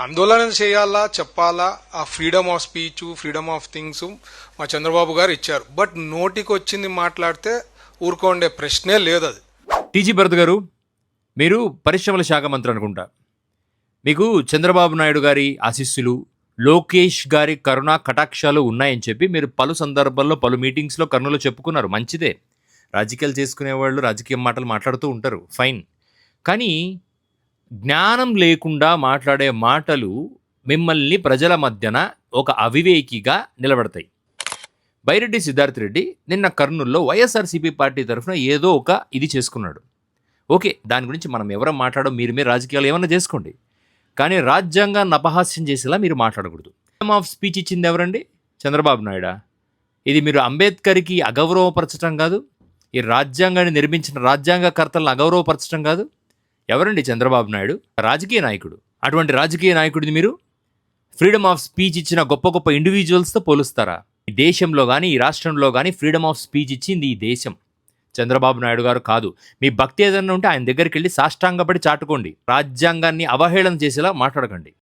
ఆందోళన చేయాలా చెప్పాలా ఆ freedom of speech freedom of things మా చంద్రబాబు గారు ఇచ్చారు. బట్ నోటికి వచ్చింది మాట్లాడితే ఊరుకోండే ప్రశ్నే లేదు. అది టీజీ భరత్ గారు, మీరు పరిశ్రమల శాఖ మంత్రి అనుకుంటా. మీకు చంద్రబాబు నాయుడు గారి ఆశీస్సులు, లోకేష్ గారి కరుణా కటాక్షాలు ఉన్నాయని చెప్పి మీరు పలు సందర్భాల్లో పలు మీటింగ్స్లో కర్నూలులో చెప్పుకున్నారు. మంచిదే, రాజకీయాలు చేసుకునేవాళ్ళు రాజకీయ మాటలు మాట్లాడుతూ ఉంటారు, ఫైన్. కానీ జ్ఞానం లేకుండా మాట్లాడే మాటలు మిమ్మల్ని ప్రజల మధ్యన ఒక అవివేకిగా నిలబడతాయి. బైరెడ్డి సిద్ధార్థ్ రెడ్డి నిన్న కర్నూలులో వైఎస్ఆర్సీపీ పార్టీ తరఫున ఏదో ఒక ఇది చేసుకున్నాడు. ఓకే, దాని గురించి మనం ఎవరం మాట్లాడడం, మీరు రాజకీయాలు ఏమన్నా చేసుకోండి, కానీ రాజ్యాంగాన్ని అపహాస్యం చేసేలా మీరు మాట్లాడకూడదు. ఫ్రీడమ్ ఆఫ్ స్పీచ్ ఇచ్చింది ఎవరండి? చంద్రబాబు నాయుడా? ఇది మీరు అంబేద్కర్కి అగౌరవపరచడం కాదు, ఈ రాజ్యాంగాన్ని నిర్మించిన రాజ్యాంగకర్తలను అగౌరవపరచడం కాదు. ఎవరండి చంద్రబాబు నాయుడు? రాజకీయ నాయకుడు. అటువంటి రాజకీయ నాయకుడిని మీరు ఫ్రీడమ్ ఆఫ్ స్పీచ్ ఇచ్చిన గొప్ప గొప్ప ఇండివిజువల్స్తో పోలుస్తారా? ఈ దేశంలో కానీ ఈ రాష్ట్రంలో కానీ ఫ్రీడమ్ ఆఫ్ స్పీచ్ ఇచ్చింది ఈ దేశం, చంద్రబాబు నాయుడు గారు కాదు. మీ భక్తి ఏదైనా ఉంటే ఆయన దగ్గరికి వెళ్ళి సాష్టాంగపడి చాటుకోండి, రాజ్యాంగాన్ని అవహేళన చేసేలా మాట్లాడకండి.